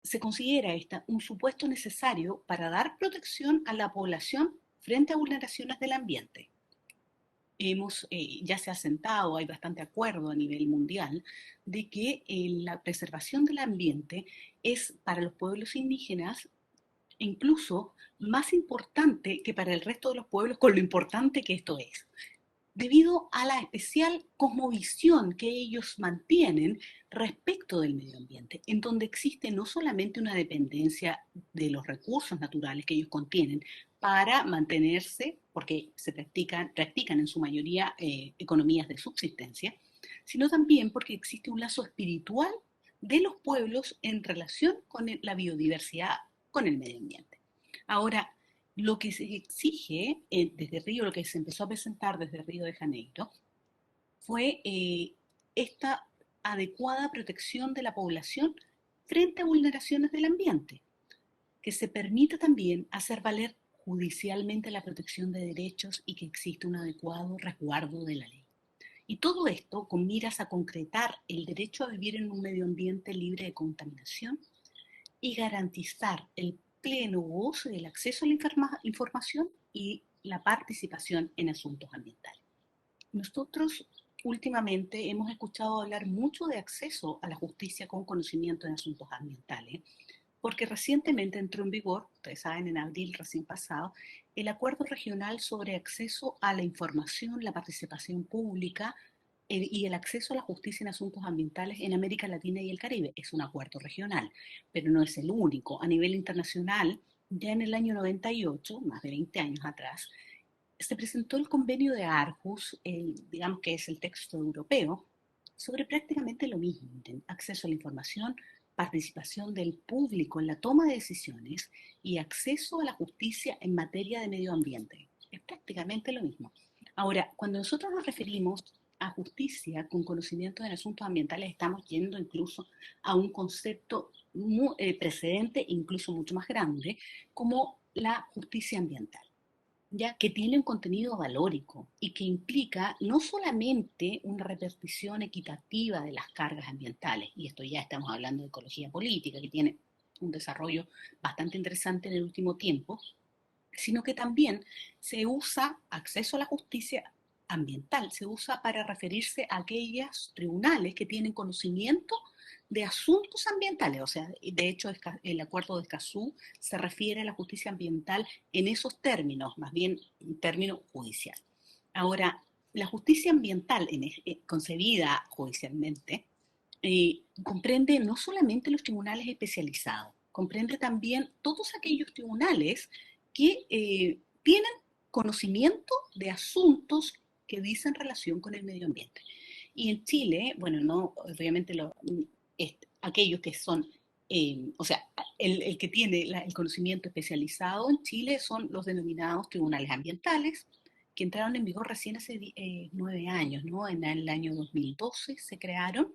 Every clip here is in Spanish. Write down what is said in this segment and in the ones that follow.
se considera esta un supuesto necesario para dar protección a la población frente a vulneraciones del ambiente. Ya se ha sentado, hay bastante acuerdo a nivel mundial, de que la preservación del ambiente es para los pueblos indígenas incluso más importante que para el resto de los pueblos, con lo importante que esto es, debido a la especial cosmovisión que ellos mantienen respecto del medio ambiente, en donde existe no solamente una dependencia de los recursos naturales que ellos contienen para mantenerse, porque practican en su mayoría economías de subsistencia, sino también porque existe un lazo espiritual de los pueblos en relación con la biodiversidad, con el medio ambiente. Ahora, lo que se exige desde Río, lo que se empezó a presentar desde Río de Janeiro, fue esta adecuada protección de la población frente a vulneraciones del ambiente, que se permita también hacer valer judicialmente la protección de derechos y que exista un adecuado resguardo de la ley. Y todo esto con miras a concretar el derecho a vivir en un medio ambiente libre de contaminación y garantizar el pleno goce del acceso a la información y la participación en asuntos ambientales. Nosotros últimamente hemos escuchado hablar mucho de acceso a la justicia con conocimiento en asuntos ambientales, porque recientemente entró en vigor, ustedes saben, en abril recién pasado, el Acuerdo Regional sobre Acceso a la Información, la Participación Pública y el acceso a la justicia en asuntos ambientales en América Latina y el Caribe. Es un acuerdo regional, pero no es el único. A nivel internacional, ya en el año 98, más de 20 años atrás, se presentó el convenio de Aarhus, digamos que es el texto europeo, sobre prácticamente lo mismo, acceso a la información, participación del público en la toma de decisiones y acceso a la justicia en materia de medio ambiente. Es prácticamente lo mismo. Ahora, cuando nosotros nos referimos a justicia con conocimiento en asuntos ambientales, estamos yendo incluso a un concepto precedente, incluso mucho más grande, como la justicia ambiental, ya que tiene un contenido valórico y que implica no solamente una repartición equitativa de las cargas ambientales, y esto ya estamos hablando de ecología política, que tiene un desarrollo bastante interesante en el último tiempo, sino que también se usa acceso a la justicia ambiental, se usa para referirse a aquellos tribunales que tienen conocimiento de asuntos ambientales. O sea, de hecho, el acuerdo de Escazú se refiere a la justicia ambiental en esos términos, más bien en términos judicial. Ahora, la justicia ambiental concebida judicialmente comprende no solamente los tribunales especializados, comprende también todos aquellos tribunales que tienen conocimiento de asuntos que dicen relación con el medio ambiente. Y en Chile, bueno, no, obviamente aquellos que son, o sea, el que tiene el conocimiento especializado en Chile son los denominados tribunales ambientales, que entraron en vigor recién hace 9 años, ¿no? En el año 2012 se crearon,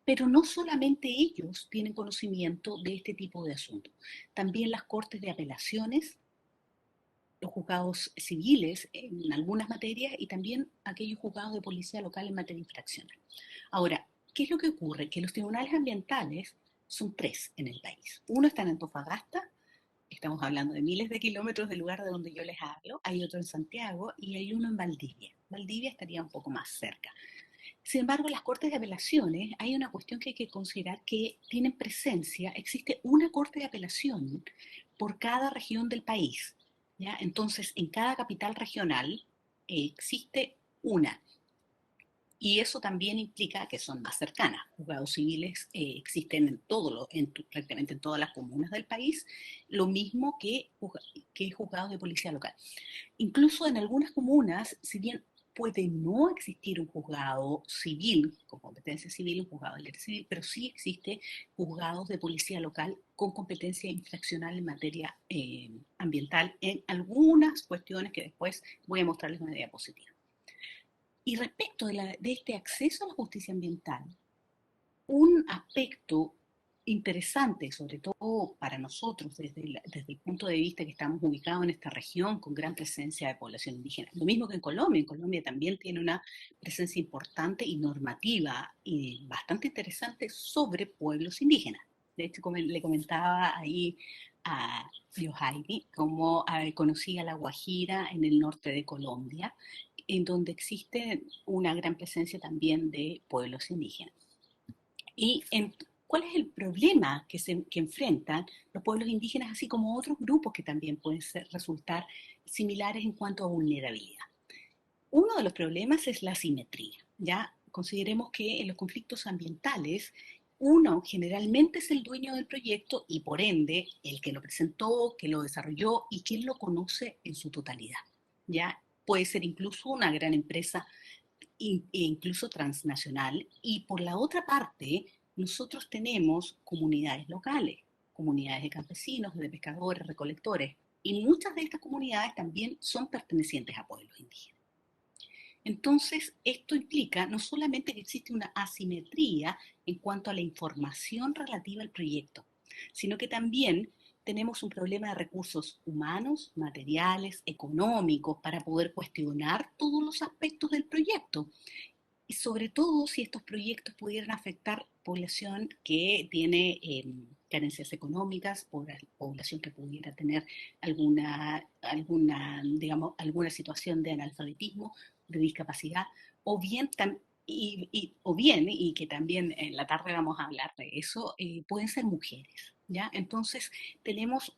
pero no solamente ellos tienen conocimiento de este tipo de asuntos, también las cortes de apelaciones, los juzgados civiles en algunas materias y también aquellos juzgados de policía local en materia infraccional. Ahora, ¿qué es lo que ocurre? Que los tribunales ambientales son tres en el país. Uno está en Antofagasta, estamos hablando de miles de kilómetros del lugar de donde yo les hablo, hay otro en Santiago y hay uno en Valdivia. Valdivia estaría un poco más cerca. Sin embargo, en las cortes de apelaciones hay una cuestión que hay que considerar que tienen presencia, existe una corte de apelación por cada región del país, ¿ya? Entonces, en cada capital regional existe una. Y eso también implica que son más cercanas. Juzgados civiles existen prácticamente en todas las comunas del país, lo mismo que juzgados de policía local. Incluso en algunas comunas, si bien puede no existir un juzgado civil, con competencia civil, un juzgado de derecho civil, pero sí existe juzgados de policía local con competencia infraccional en materia ambiental en algunas cuestiones que después voy a mostrarles una diapositiva. Y respecto de este acceso a la justicia ambiental, un aspecto interesante, sobre todo para nosotros, desde el punto de vista que estamos ubicados en esta región con gran presencia de población indígena. Lo mismo que en Colombia también tiene una presencia importante y normativa y bastante interesante sobre pueblos indígenas. De hecho, como le comentaba ahí a Yohaini, cómo conocía la Guajira en el norte de Colombia, en donde existe una gran presencia también de pueblos indígenas. Y ¿cuál es el problema que enfrentan los pueblos indígenas, así como otros grupos que también pueden resultar similares en cuanto a vulnerabilidad? Uno de los problemas es la asimetría. Ya consideremos que en los conflictos ambientales, uno generalmente es el dueño del proyecto y por ende el que lo presentó, que lo desarrolló y quien lo conoce en su totalidad. Ya puede ser incluso una gran empresa incluso transnacional, y por la otra parte, nosotros tenemos comunidades locales, comunidades de campesinos, de pescadores, recolectores, y muchas de estas comunidades también son pertenecientes a pueblos indígenas. Entonces, esto implica no solamente que existe una asimetría en cuanto a la información relativa al proyecto, sino que también tenemos un problema de recursos humanos, materiales, económicos, para poder cuestionar todos los aspectos del proyecto y sobre todo si estos proyectos pudieran afectar población que tiene carencias económicas, población que pudiera tener digamos, alguna situación de analfabetismo, de discapacidad, o bien, y que también en la tarde vamos a hablar de eso, pueden ser mujeres, ¿ya? Entonces tenemos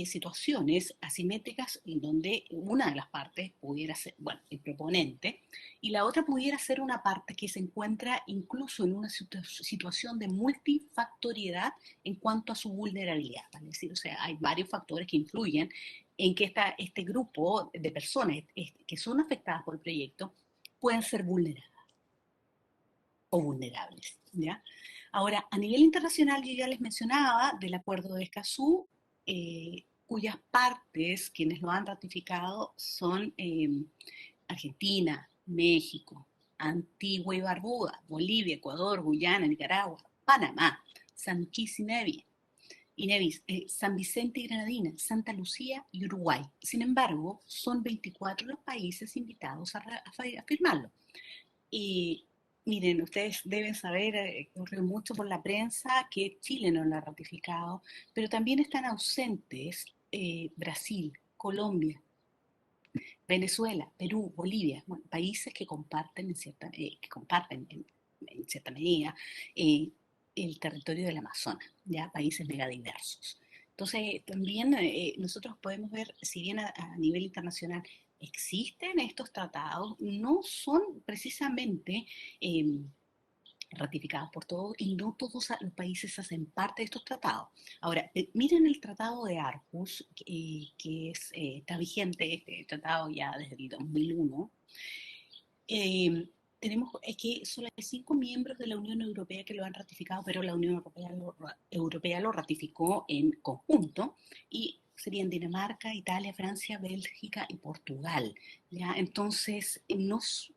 situaciones asimétricas en donde una de las partes pudiera ser, bueno, el proponente, y la otra pudiera ser una parte que se encuentra incluso en una situación de multifactoriedad en cuanto a su vulnerabilidad. Es decir, o sea, hay varios factores que influyen en que este grupo de personas que son afectadas por el proyecto puedan ser vulneradas o vulnerables, ¿ya? Ahora, a nivel internacional, yo ya les mencionaba del Acuerdo de Escazú, cuyas partes, quienes lo han ratificado, son Argentina, México, Antigua y Barbuda, Bolivia, Ecuador, Guyana, Nicaragua, Panamá, San Kitts y Nevis, San Vicente y Granadina, Santa Lucía y Uruguay. Sin embargo, son 24 los países invitados a firmarlo. Y miren, ustedes deben saber, ocurrió mucho por la prensa, que Chile no lo ha ratificado, pero también están ausentes Brasil, Colombia, Venezuela, Perú, Bolivia, bueno, países que comparten en cierta medida eh, el territorio del Amazonas, ya países megadiversos. Entonces, también nosotros podemos ver, si bien a nivel internacional existen estos tratados, no son precisamente eh, ratificados por todos y no todos los países hacen parte de estos tratados. Ahora, miren el Tratado de Aarhus, está vigente este tratado ya desde el 2001. Eh, tenemos que solo hay 5 miembros de la Unión Europea que lo han ratificado, pero la Unión Europea lo ratificó en conjunto y serían Dinamarca, Italia, Francia, Bélgica y Portugal. ¿Ya? Entonces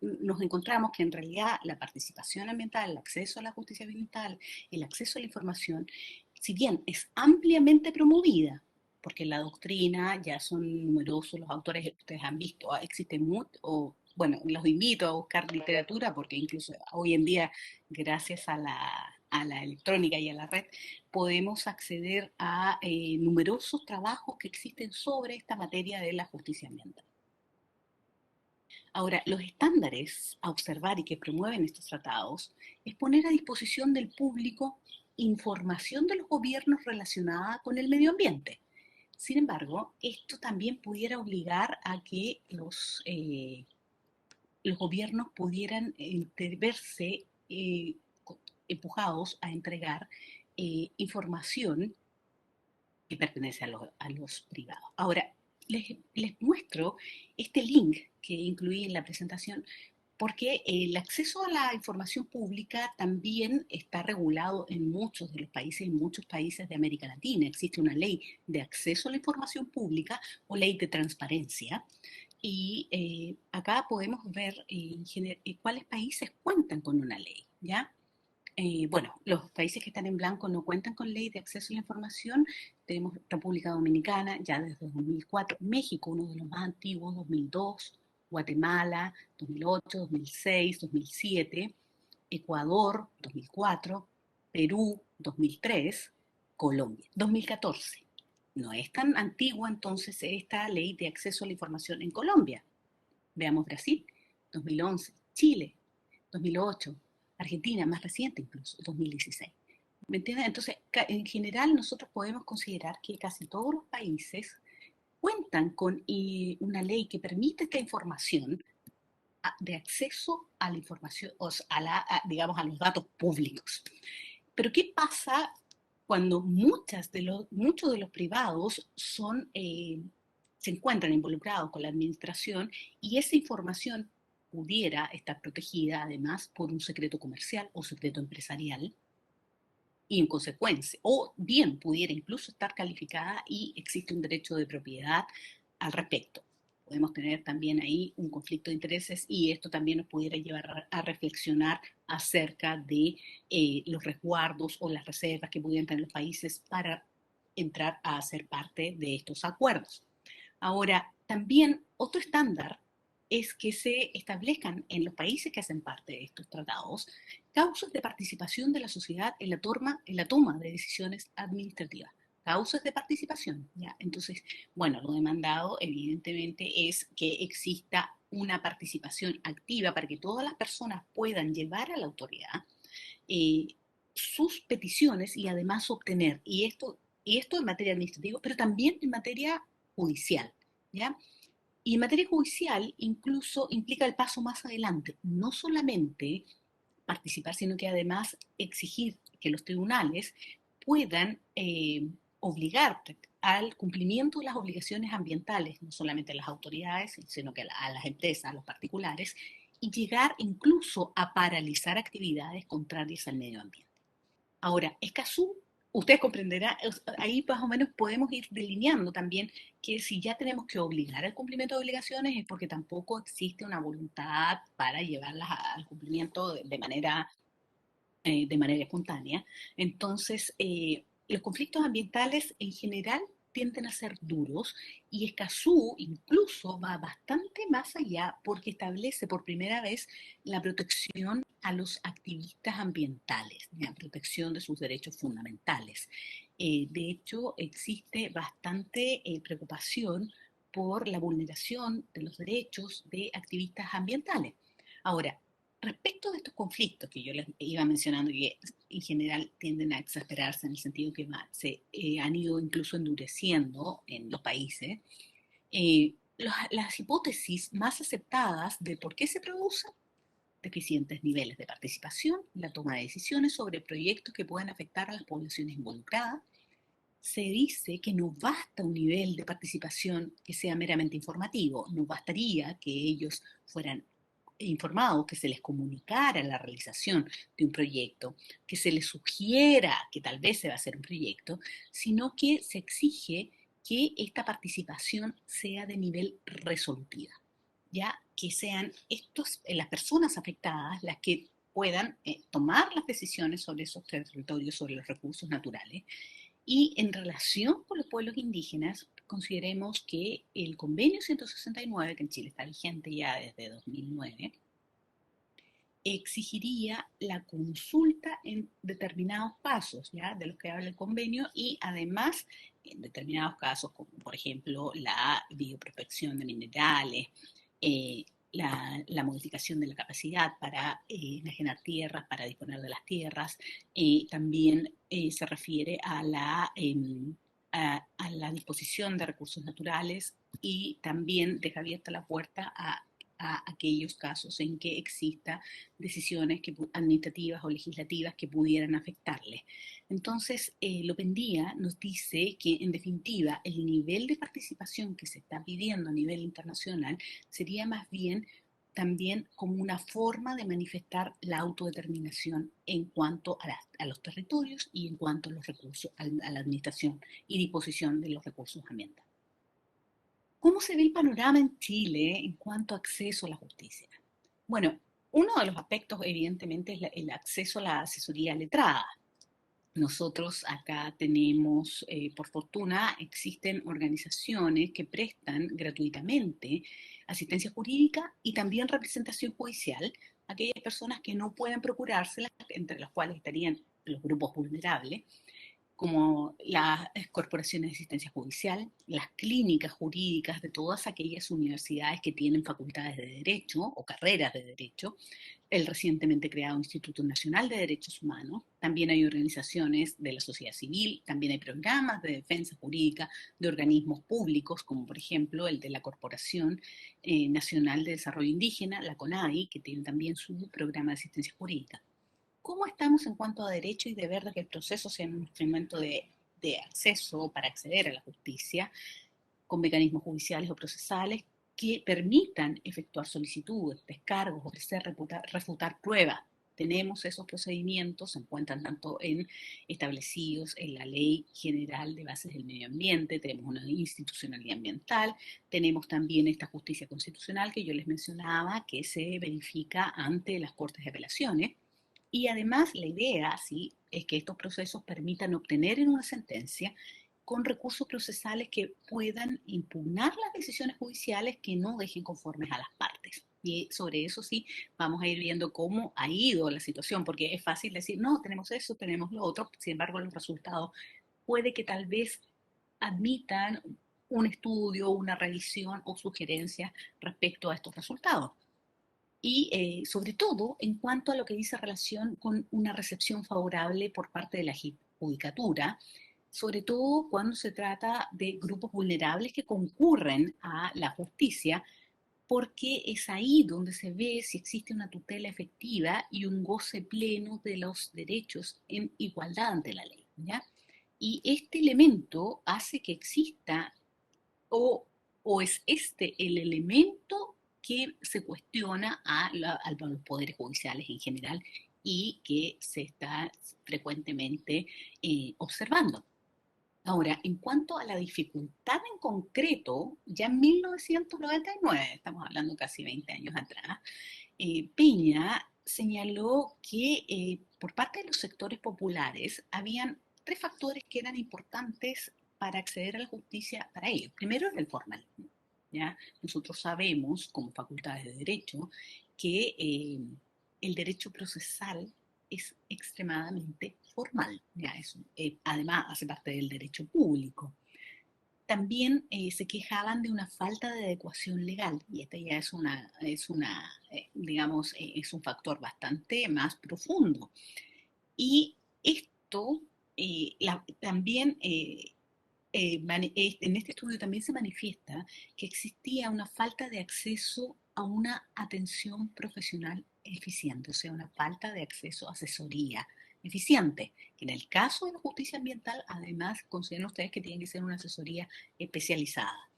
nos encontramos que en realidad la participación ambiental, el acceso a la justicia ambiental, el acceso a la información, si bien es ampliamente promovida, porque la doctrina ya son numerosos los autores que ustedes han visto, existen muchos, bueno, los invito a buscar literatura porque incluso hoy en día, gracias a la electrónica y a la red, podemos acceder a numerosos trabajos que existen sobre esta materia de la justicia ambiental. Ahora, los estándares a observar y que promueven estos tratados es poner a disposición del público información de los gobiernos relacionada con el medio ambiente. Sin embargo, esto también pudiera obligar a que los gobiernos pudieran verse empujados a entregar información que pertenece a los privados. Ahora, les muestro este link que incluí en la presentación porque el acceso a la información pública también está regulado en muchos de los países, en muchos países de América Latina. Existe una ley de acceso a la información pública o ley de transparencia. Y acá podemos ver cuáles países cuentan con una ley, ¿ya? Bueno, los países que están en blanco no cuentan con ley de acceso a la información. Tenemos República Dominicana, ya desde 2004, México, uno de los más antiguos, 2002, Guatemala, 2008, 2006, 2007, Ecuador, 2004, Perú, 2003, Colombia. 2014. No es tan antigua entonces esta ley de acceso a la información en Colombia. Veamos Brasil, 2011, Chile, 2008, Argentina, más reciente incluso, 2016. ¿Me entiendes? Entonces, en general nosotros podemos considerar que casi todos los países cuentan con una ley que permite esta información de acceso a la información, o sea, digamos, a los datos públicos. Pero ¿qué pasa cuando muchos de los privados se encuentran involucrados con la administración y esa información pudiera estar protegida además por un secreto comercial o secreto empresarial? Y en consecuencia, o bien pudiera incluso estar calificada y existe un derecho de propiedad al respecto. Podemos tener también ahí un conflicto de intereses y esto también nos pudiera llevar a reflexionar acerca de los resguardos o las reservas que pudieran tener los países para entrar a ser parte de estos acuerdos. Ahora, también otro estándar es que se establezcan en los países que hacen parte de estos tratados causas de participación de la sociedad en la toma de decisiones administrativas. Causas de participación, ¿ya? Entonces, bueno, lo demandado evidentemente es que exista una participación activa para que todas las personas puedan llevar a la autoridad eh, sus peticiones y además obtener, y esto en materia administrativa, pero también en materia judicial, ¿ya? Y en materia judicial incluso implica el paso más adelante, no solamente participar, sino que además exigir que los tribunales puedan obligar al cumplimiento de las obligaciones ambientales, no solamente a las autoridades, sino que a las empresas, a los particulares, y llegar incluso a paralizar actividades contrarias al medio ambiente. Ahora, Escazú, usted comprenderá, ahí más o menos podemos ir delineando también que si ya tenemos que obligar al cumplimiento de obligaciones es porque tampoco existe una voluntad para llevarlas al cumplimiento de manera espontánea. Entonces, los conflictos ambientales en general tienden a ser duros y Escazú incluso va bastante más allá porque establece por primera vez la protección a los activistas ambientales, la protección de sus derechos fundamentales. De hecho, existe bastante preocupación por la vulneración de los derechos de activistas ambientales. Ahora, respecto de estos conflictos que yo les iba mencionando y que en general tienden a exasperarse en el sentido que se han ido incluso endureciendo en los países, las hipótesis más aceptadas de por qué se producen deficientes niveles de participación en la toma de decisiones sobre proyectos que puedan afectar a las poblaciones involucradas. Se dice que no basta un nivel de participación que sea meramente informativo, no bastaría que ellos fueran informados, que se les comunicara la realización de un proyecto, que se les sugiera que tal vez se va a hacer un proyecto, sino que se exige que esta participación sea de nivel resolutiva, ya que sean las personas afectadas las que puedan tomar las decisiones sobre esos territorios, sobre los recursos naturales. Y en relación con los pueblos indígenas, consideremos que el convenio 169, que en Chile está vigente ya desde 2009, exigiría la consulta en determinados casos, ¿ya? De los que habla el convenio y además en determinados casos, como por ejemplo la bioprospección de minerales, eh, la modificación de la capacidad para enajenar tierras, para disponer de las tierras, también se refiere a la disposición de recursos naturales y también deja abierta la puerta a aquellos casos en que exista decisiones administrativas o legislativas que pudieran afectarle. Entonces, Lopendía nos dice que, en definitiva, el nivel de participación que se está pidiendo a nivel internacional sería más bien también como una forma de manifestar la autodeterminación en cuanto a los territorios y en cuanto a los recursos, a la administración y disposición de los recursos ambientales. ¿Cómo se ve el panorama en Chile en cuanto a acceso a la justicia? Bueno, uno de los aspectos evidentemente es el acceso a la asesoría letrada. Nosotros acá tenemos, por fortuna, existen organizaciones que prestan gratuitamente asistencia jurídica y también representación judicial a aquellas personas que no pueden procurárselas, entre las cuales estarían los grupos vulnerables, como las corporaciones de asistencia judicial, las clínicas jurídicas de todas aquellas universidades que tienen facultades de derecho o carreras de derecho, el recientemente creado Instituto Nacional de Derechos Humanos, también hay organizaciones de la sociedad civil, también hay programas de defensa jurídica de organismos públicos, como por ejemplo el de la Corporación Nacional de Desarrollo Indígena, la CONADI, que tiene también su programa de asistencia jurídica. ¿Cómo estamos en cuanto a derecho y deber de que el proceso sea un instrumento de acceso para acceder a la justicia con mecanismos judiciales o procesales que permitan efectuar solicitudes, descargos, ofrecer, refutar pruebas? Tenemos esos procedimientos, se encuentran tanto establecidos en la Ley General de Bases del Medio Ambiente, tenemos una institucionalidad ambiental, tenemos también esta justicia constitucional que yo les mencionaba, que se verifica ante las Cortes de Apelaciones. Y además la idea, sí, es que estos procesos permitan obtener en una sentencia con recursos procesales que puedan impugnar las decisiones judiciales que no dejen conformes a las partes. Y sobre eso sí, vamos a ir viendo cómo ha ido la situación, porque es fácil decir, no, tenemos eso, tenemos lo otro, sin embargo los resultados puede que tal vez admitan un estudio, una revisión o sugerencias respecto a estos resultados. Y sobre todo en cuanto a lo que dice relación con una recepción favorable por parte de la judicatura, sobre todo cuando se trata de grupos vulnerables que concurren a la justicia, porque es ahí donde se ve si existe una tutela efectiva y un goce pleno de los derechos en igualdad ante la ley, ¿ya? Y este elemento hace que exista o, o es este el elemento que se cuestiona a los poderes judiciales en general y que se está frecuentemente observando. Ahora, en cuanto a la dificultad en concreto, ya en 1999, estamos hablando casi 20 años atrás, Peña señaló que por parte de los sectores populares habían tres factores que eran importantes para acceder a la justicia para ellos. Primero era el formalismo. ¿Ya? Nosotros sabemos, como facultades de derecho, que el derecho procesal es extremadamente formal. ¿Ya? Además, hace parte del derecho público. También se quejaban de una falta de adecuación legal, y esta ya digamos, es un factor bastante más profundo. Y esto también, en este estudio también se manifiesta que existía una falta de acceso a una atención profesional eficiente, o sea, una falta de acceso a asesoría eficiente. En el caso de la justicia ambiental, además, consideran ustedes que tiene que ser una asesoría especializada.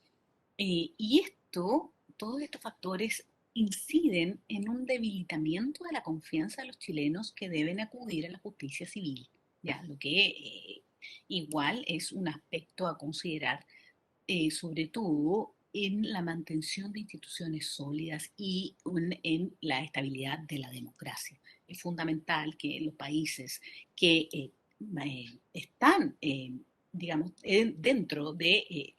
Y todos estos factores inciden en un debilitamiento de la confianza de los chilenos que deben acudir a la justicia civil, ya, lo que igual es un aspecto a considerar, sobre todo en la mantención de instituciones sólidas y en la estabilidad de la democracia. Es fundamental que los países que están, digamos, dentro de,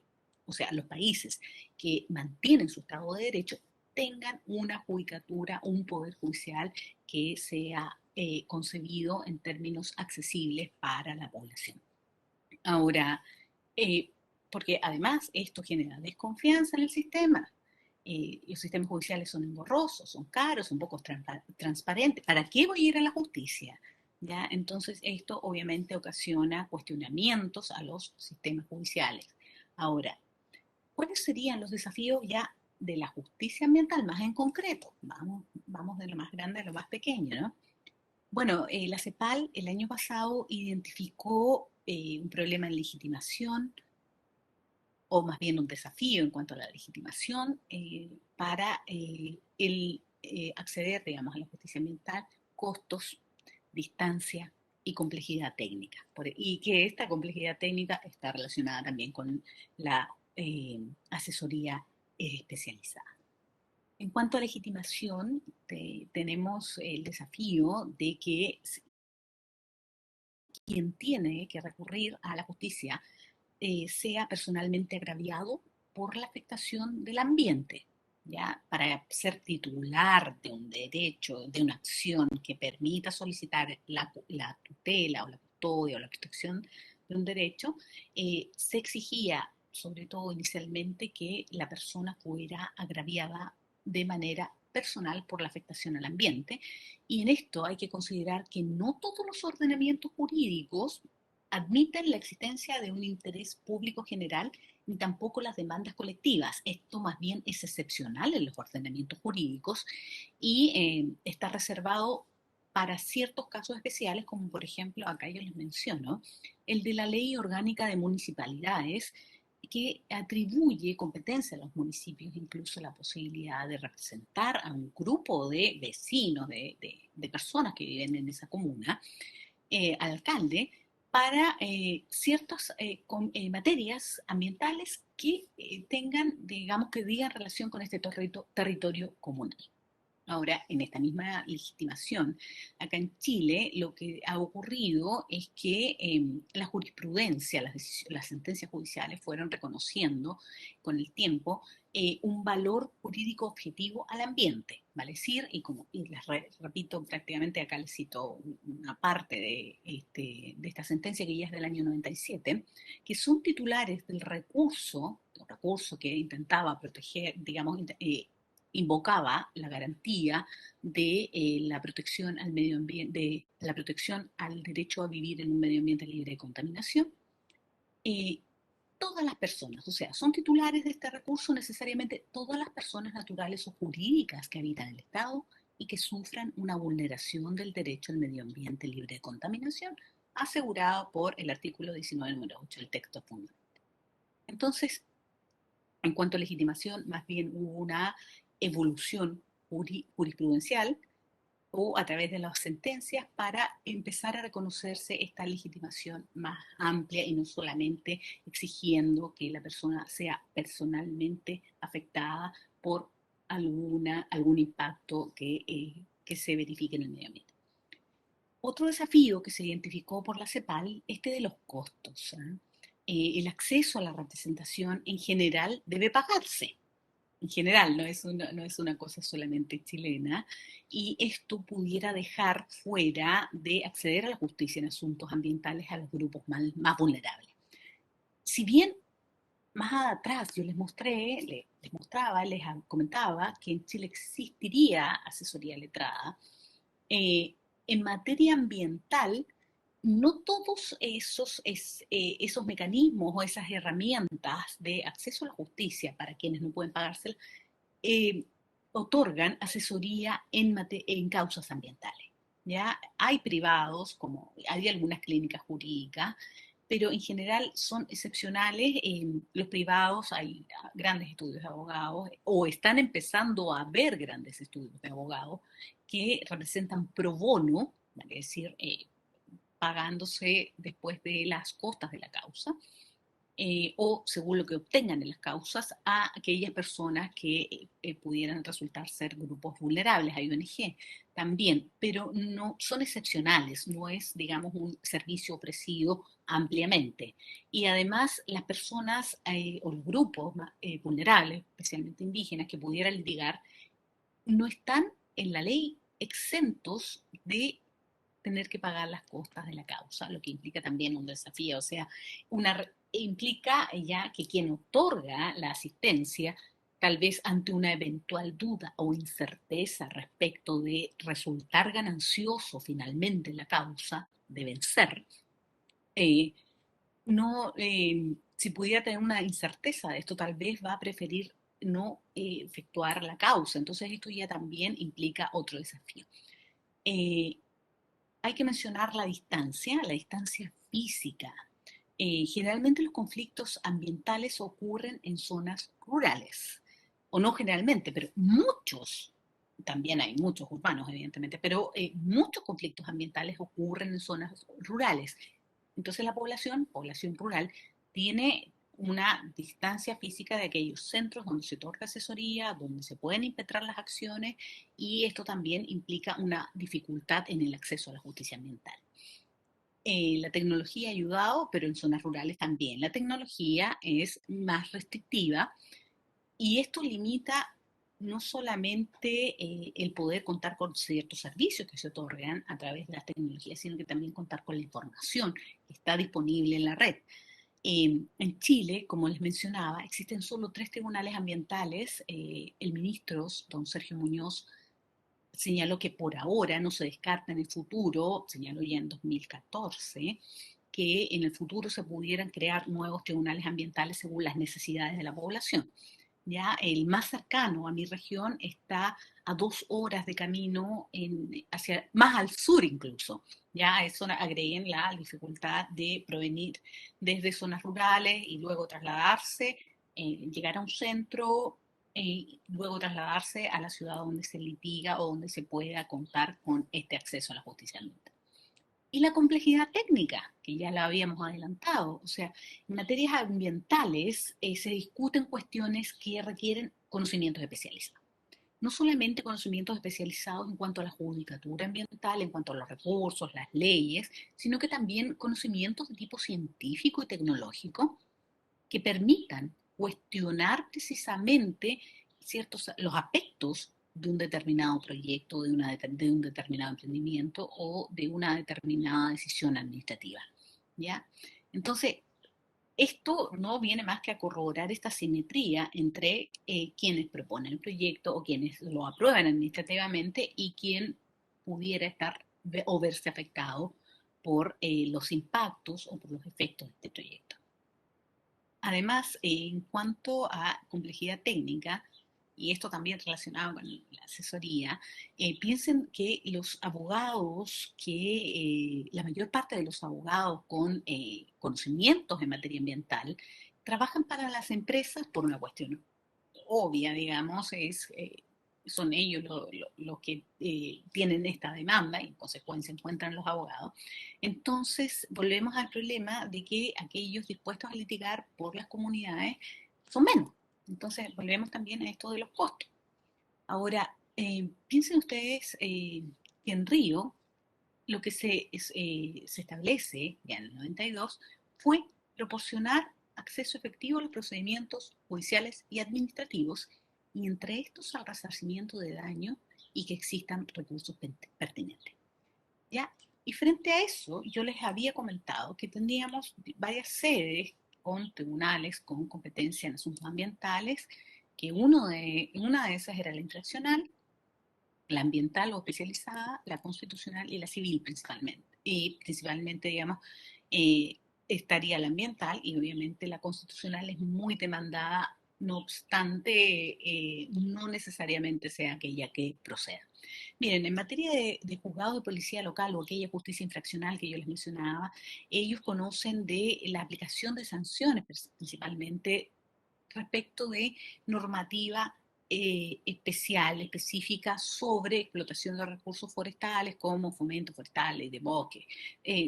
o sea, los países que mantienen su Estado de Derecho tengan una judicatura, un poder judicial que sea concebido en términos accesibles para la población. Ahora, eh, porque además esto genera desconfianza en el sistema. Los sistemas judiciales son engorrosos, son caros, son poco transparentes. ¿Para qué voy a ir a la justicia? ¿Ya? Entonces esto obviamente ocasiona cuestionamientos a los sistemas judiciales. Ahora, ¿cuáles serían los desafíos ya de la justicia ambiental más en concreto? Vamos de lo más grande a lo más pequeño, ¿no? Bueno, la CEPAL el año pasado identificó un problema en legitimación, o más bien un desafío en cuanto a la legitimación para el acceder, digamos, a la justicia ambiental, costos, distancia y complejidad técnica. Y que esta complejidad técnica está relacionada también con la asesoría especializada. En cuanto a legitimación, tenemos el desafío de que quien tiene que recurrir a la justicia sea personalmente agraviado por la afectación del ambiente. ¿ya? Para ser titular de un derecho, de una acción que permita solicitar la tutela o la custodia o la protección de un derecho, se exigía, sobre todo inicialmente, que la persona fuera agraviada de manera personal por la afectación al ambiente. Y en esto hay que considerar que no todos los ordenamientos jurídicos admiten la existencia de un interés público general ni tampoco las demandas colectivas. Esto más bien es excepcional en los ordenamientos jurídicos y está reservado para ciertos casos especiales, como por ejemplo, acá yo les menciono, el de la Ley Orgánica de Municipalidades, que atribuye competencia a los municipios, incluso la posibilidad de representar a un grupo de vecinos, de personas que viven en esa comuna, al alcalde, para ciertas materias ambientales que tengan, digamos, que digan relación con este territorio comunal. Ahora, en esta misma legitimación, acá en Chile, lo que ha ocurrido es que la jurisprudencia, las sentencias judiciales fueron reconociendo con el tiempo un valor jurídico objetivo al ambiente, ¿vale? Decir, y les repito, prácticamente acá les cito una parte de esta sentencia que ya es del año 97, que son titulares del recurso, un recurso que intentaba proteger, digamos, invocaba la garantía de la protección al medio ambiente, de la protección al derecho a vivir en un medio ambiente libre de contaminación. Eh, Todas las personas, o sea, son titulares de este recurso necesariamente todas las personas naturales o jurídicas que habitan el Estado y que sufran una vulneración del derecho al medio ambiente libre de contaminación, asegurado por el artículo 19, número 8 del texto fundamental. Entonces, en cuanto a legitimación, más bien hubo una evolución jurisprudencial o a través de las sentencias para empezar a reconocerse esta legitimación más amplia y no solamente exigiendo que la persona sea personalmente afectada por algún impacto que se verifique en el medio ambiente. Otro desafío que se identificó por la CEPAL, este de los costos. El acceso a la representación en general debe pagarse. En general, no es una cosa solamente chilena, y esto pudiera dejar fuera de acceder a la justicia en asuntos ambientales a los grupos más vulnerables. Si bien más atrás yo les mostraba, les comentaba que en Chile existiría asesoría letrada, eh, en materia ambiental, no todos esos mecanismos o esas herramientas de acceso a la justicia para quienes no pueden pagársela eh, otorgan asesoría en causas ambientales. ¿Ya? Hay privados, como hay algunas clínicas jurídicas, pero en general son excepcionales. Los privados, hay grandes estudios de abogados, o están empezando a haber grandes estudios de abogados que representan pro bono, es decir, pagándose después de las costas de la causa, o según lo que obtengan en las causas, a aquellas personas que pudieran resultar ser grupos vulnerables, hay ONG también, pero no son excepcionales, no es, digamos, un servicio ofrecido ampliamente. Y además, las personas o los grupos vulnerables, especialmente indígenas, que pudieran litigar, no están en la ley exentos de tener que pagar las costas de la causa, lo que implica también un desafío, o sea, implica ya que quien otorga la asistencia, tal vez ante una eventual duda o incerteza respecto de resultar ganancioso finalmente en la causa, de vencer, eh, no, si pudiera tener una incerteza de esto, tal vez va a preferir no efectuar la causa. Entonces esto ya también implica otro desafío. Eh, Hay que mencionar la distancia física. Generalmente los conflictos ambientales ocurren en zonas rurales, o no generalmente, pero muchos, también hay muchos urbanos evidentemente, pero muchos conflictos ambientales ocurren en zonas rurales. Entonces la población rural, tiene una distancia física de aquellos centros donde se otorga asesoría, donde se pueden impetrar las acciones, y esto también implica una dificultad en el acceso a la justicia ambiental. La tecnología ha ayudado, pero en zonas rurales también. La tecnología es más restrictiva y esto limita no solamente el poder contar con ciertos servicios que se otorgan a través de las tecnologías, sino que también contar con la información que está disponible en la red. En Chile, como les mencionaba, existen solo 3 tribunales ambientales. El ministro, don Sergio Muñoz, señaló que por ahora no se descarta en el futuro, señaló ya en 2014, que en el futuro se pudieran crear nuevos tribunales ambientales según las necesidades de la población. Ya el más cercano a mi región está a 2 horas de camino hacia, más al sur incluso. Ya eso agreguen la dificultad de provenir desde zonas rurales y luego trasladarse, llegar a un centro y luego trasladarse a la ciudad donde se litiga o donde se pueda contar con este acceso a la justicia ambiental. Y la complejidad técnica, que ya la habíamos adelantado. O sea, en materias ambientales se discuten cuestiones que requieren conocimientos especializados. No solamente conocimientos especializados en cuanto a la judicatura ambiental, en cuanto a los recursos, las leyes, sino que también conocimientos de tipo científico y tecnológico que permitan cuestionar precisamente los aspectos de un determinado proyecto, de un determinado emprendimiento o de una determinada decisión administrativa. ¿Ya? Entonces, esto no viene más que a corroborar esta simetría entre quienes proponen el proyecto o quienes lo aprueban administrativamente y quien pudiera estar o verse afectado por los impactos o por los efectos de este proyecto. Además, en cuanto a complejidad técnica, y esto también relacionado con la asesoría, piensen que los abogados, la mayor parte de los abogados con conocimientos en materia ambiental, trabajan para las empresas por una cuestión obvia, digamos, son ellos los que tienen esta demanda y en consecuencia encuentran los abogados. Entonces, volvemos al problema de que aquellos dispuestos a litigar por las comunidades son menos. Entonces, volvemos también a esto de los costos. Ahora, piensen ustedes que en Río lo que se establece ya en el 92 fue proporcionar acceso efectivo a los procedimientos judiciales y administrativos y entre estos al resarcimiento de daño y que existan recursos pertinentes. ¿Ya? Y frente a eso, yo les había comentado que teníamos varias sedes con tribunales con competencia en asuntos ambientales, que una de esas era la infraccional, la ambiental o especializada, la constitucional y la civil principalmente. Y principalmente, digamos, eh, estaría la ambiental y obviamente la constitucional es muy demandada, no obstante, no necesariamente sea aquella que proceda. Miren, en materia de juzgado de policía local o aquella justicia infraccional que yo les mencionaba, ellos conocen de la aplicación de sanciones, principalmente respecto de normativa especial, específica sobre explotación de recursos forestales como fomento forestal y de bosques,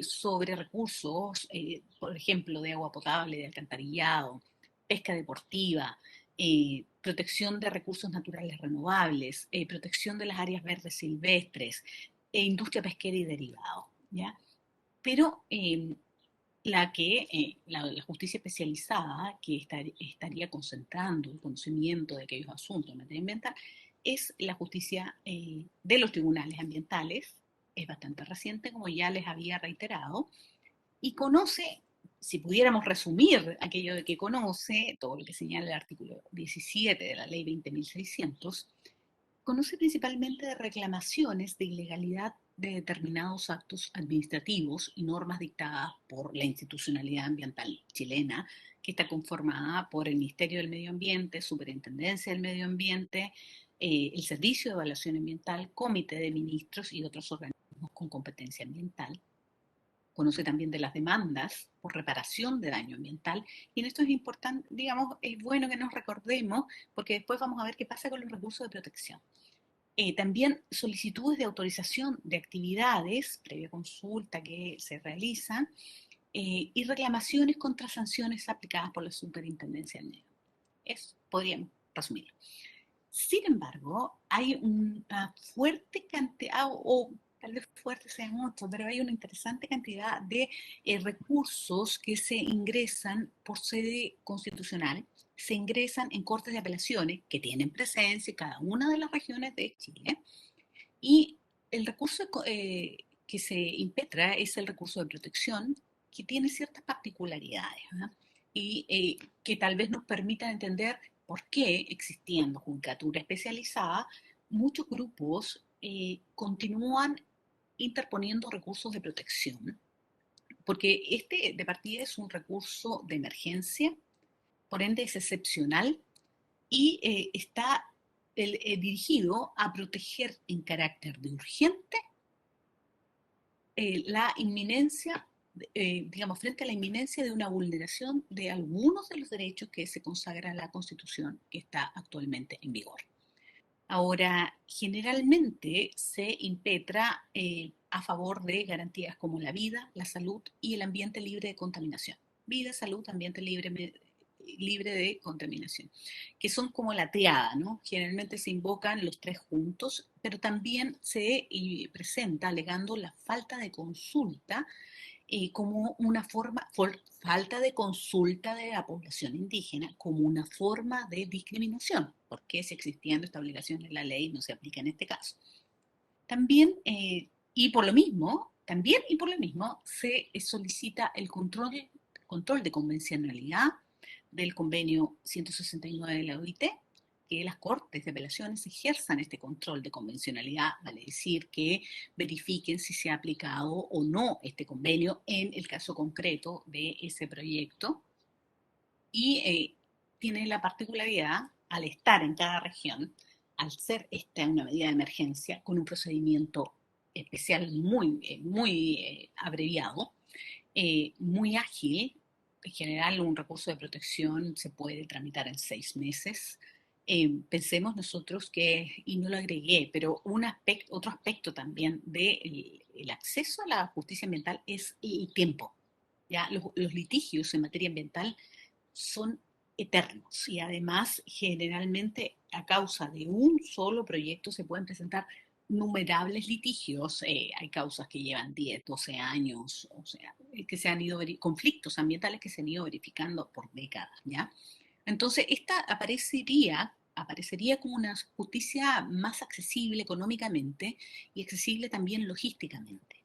sobre recursos, por ejemplo, de agua potable, de alcantarillado, pesca deportiva, protección de recursos naturales renovables, protección de las áreas verdes silvestres, industria pesquera y derivados. ¿Ya? Pero la justicia especializada que estaría concentrando el conocimiento de aquellos asuntos en materia ambiental es la justicia de los tribunales ambientales, es bastante reciente, como ya les había reiterado, y conoce, si pudiéramos resumir aquello de que conoce, todo lo que señala el artículo 17 de la ley 20.600, conoce principalmente de reclamaciones de ilegalidad de determinados actos administrativos y normas dictadas por la institucionalidad ambiental chilena, que está conformada por el Ministerio del Medio Ambiente, Superintendencia del Medio Ambiente, el Servicio de Evaluación Ambiental, Comité de Ministros y otros organismos con competencia ambiental. Conoce también de las demandas por reparación de daño ambiental. Y en esto es importante, digamos, es bueno que nos recordemos, porque después vamos a ver qué pasa con los recursos de protección. También solicitudes de autorización de actividades, previa consulta que se realizan, y reclamaciones contra sanciones aplicadas por la Superintendencia del Medio. Eso podríamos resumirlo. Sin embargo, hay una fuerte cantidad, o tal vez fuerte sea mucho, pero hay una interesante cantidad de recursos que se ingresan por sede constitucional, se ingresan en cortes de apelaciones que tienen presencia en cada una de las regiones de Chile, y el recurso que se impetra es el recurso de protección, que tiene ciertas particularidades, ¿verdad? Y que tal vez nos permitan entender por qué, existiendo judicatura especializada, muchos grupos continúan interponiendo recursos de protección, porque este de partida es un recurso de emergencia, por ende es excepcional y está dirigido a proteger en carácter de urgente la inminencia, digamos, frente a la inminencia de una vulneración de algunos de los derechos que se consagra en la Constitución que está actualmente en vigor. Ahora, generalmente se impetra a favor de garantías como la vida, la salud y el ambiente libre de contaminación. Vida, salud, ambiente libre de contaminación, que son como la triada, ¿no? Generalmente se invocan los tres juntos, pero también se presenta alegando la falta de consulta como una falta de consulta de la población indígena como una forma de discriminación, porque si existiendo esta obligación en la ley no se aplica en este caso. También, y por lo mismo, se solicita el control de convencionalidad del convenio 169 de la OIT, que las cortes de apelaciones ejerzan este control de convencionalidad, vale decir, que verifiquen si se ha aplicado o no este convenio en el caso concreto de ese proyecto. Y tiene la particularidad, al estar en cada región, al ser esta una medida de emergencia con un procedimiento especial muy abreviado, muy ágil. En general, un recurso de protección se puede tramitar en 6 meses. Pensemos nosotros que, y no lo agregué, pero otro aspecto también del el acceso a la justicia ambiental es el tiempo. ¿Ya? Los litigios en materia ambiental son eternos y además generalmente a causa de un solo proyecto se pueden presentar innumerables litigios. Hay causas que llevan 10, 12 años, o sea, que se han ido, conflictos ambientales que se han ido verificando por décadas, ¿ya? Entonces, esta aparecería como una justicia más accesible económicamente y accesible también logísticamente.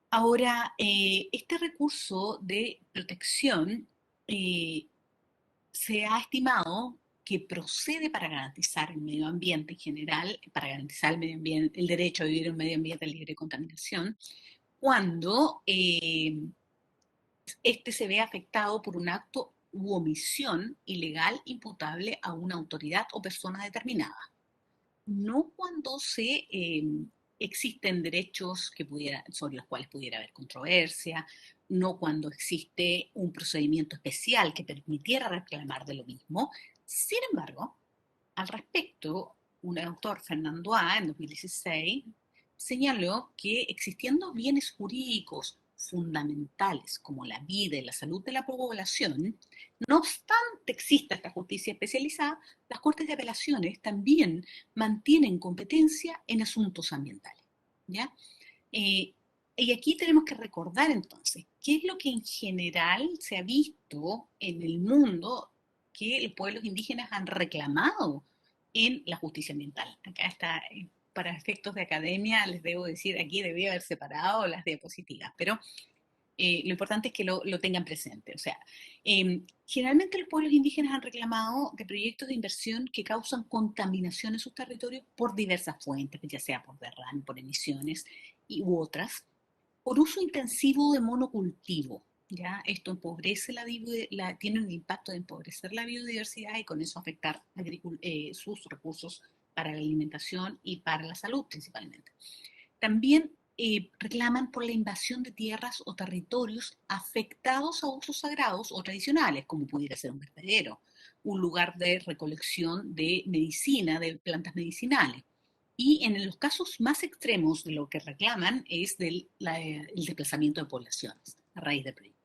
Ahora, este recurso de protección eh, se ha estimado que procede para garantizar el medio ambiente en general, para garantizar el medio ambiente, el derecho a vivir en un medio ambiente libre de contaminación, cuando este se ve afectado por un acto u omisión ilegal imputable a una autoridad o persona determinada. No cuando existen derechos sobre los cuales pudiera haber controversia, no cuando existe un procedimiento especial que permitiera reclamar de lo mismo. Sin embargo, al respecto, un autor, Fernando A., en 2016, señaló que existiendo bienes jurídicos fundamentales como la vida y la salud de la población, no obstante exista esta justicia especializada, las Cortes de Apelaciones también mantienen competencia en asuntos ambientales. ¿Ya? Eh, y aquí tenemos que recordar entonces qué es lo que en general se ha visto en el mundo que los pueblos indígenas han reclamado en la justicia ambiental. Acá está, para efectos de academia, les debo decir, aquí debía haber separado las diapositivas, pero lo importante es que lo tengan presente. O sea, generalmente los pueblos indígenas han reclamado de proyectos de inversión que causan contaminación en sus territorios por diversas fuentes, ya sea por derrame, por emisiones u otras, por uso intensivo de monocultivo. ¿Ya? Esto empobrece tiene un impacto de empobrecer la biodiversidad y con eso afectar sus recursos para la alimentación y para la salud principalmente. También reclaman por la invasión de tierras o territorios afectados a usos sagrados o tradicionales, como pudiera ser un vertedero, un lugar de recolección de medicina, de plantas medicinales. Y en los casos más extremos de lo que reclaman es el desplazamiento de poblaciones a raíz del proyecto.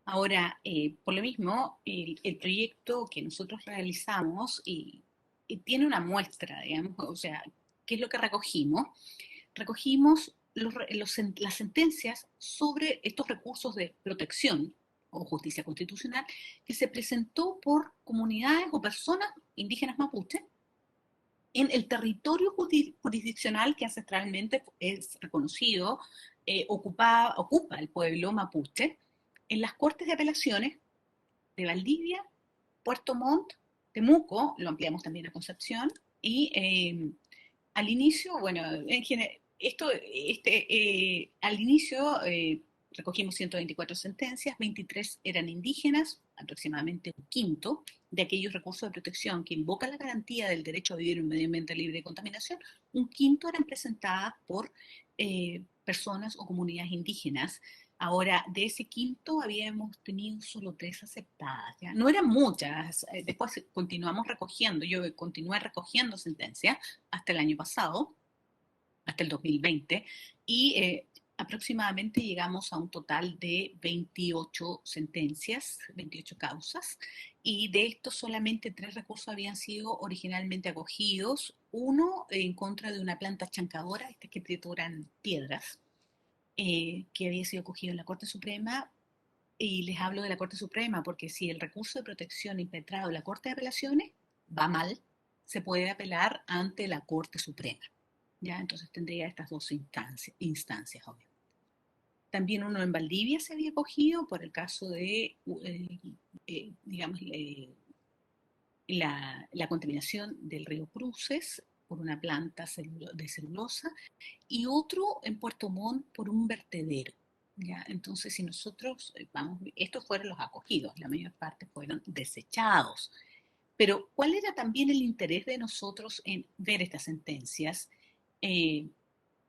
Ahora, por lo mismo, el proyecto que nosotros realizamos tiene una muestra, digamos, o sea, ¿qué es lo que recogimos? Recogimos las sentencias sobre estos recursos de protección o justicia constitucional que se presentó por comunidades o personas indígenas mapuche en el territorio jurisdiccional que ancestralmente es reconocido, ocupa el pueblo mapuche, en las Cortes de Apelaciones de Valdivia, Puerto Montt, Temuco, lo ampliamos también a Concepción, y al inicio, bueno, en general, al inicio recogimos 124 sentencias, 23 eran indígenas, aproximadamente un quinto de aquellos recursos de protección que invocan la garantía del derecho a vivir en un medio ambiente libre de contaminación, un quinto eran presentadas por personas o comunidades indígenas. Ahora, de ese quinto habíamos tenido solo 3 aceptadas, ¿ya? No eran muchas, después continuamos recogiendo, yo continué recogiendo sentencias hasta el año pasado, hasta el 2020, y aproximadamente llegamos a un total de 28 sentencias, 28 causas, y de estos solamente 3 recursos habían sido originalmente acogidos, uno en contra de una planta chancadora, estas que trituran piedras, que había sido acogido en la Corte Suprema, y les hablo de la Corte Suprema porque si el recurso de protección impetrado en la Corte de Apelaciones va mal, se puede apelar ante la Corte Suprema. ¿Ya? Entonces tendría estas dos instancias, obviamente. También uno en Valdivia se había cogido por el caso de, digamos, la contaminación del río Cruces por una planta de celulosa y otro en Puerto Montt por un vertedero. ¿Ya? Entonces, si nosotros vamos, estos fueron los acogidos, la mayor parte fueron desechados. Pero, ¿cuál era también el interés de nosotros en ver estas sentencias eh,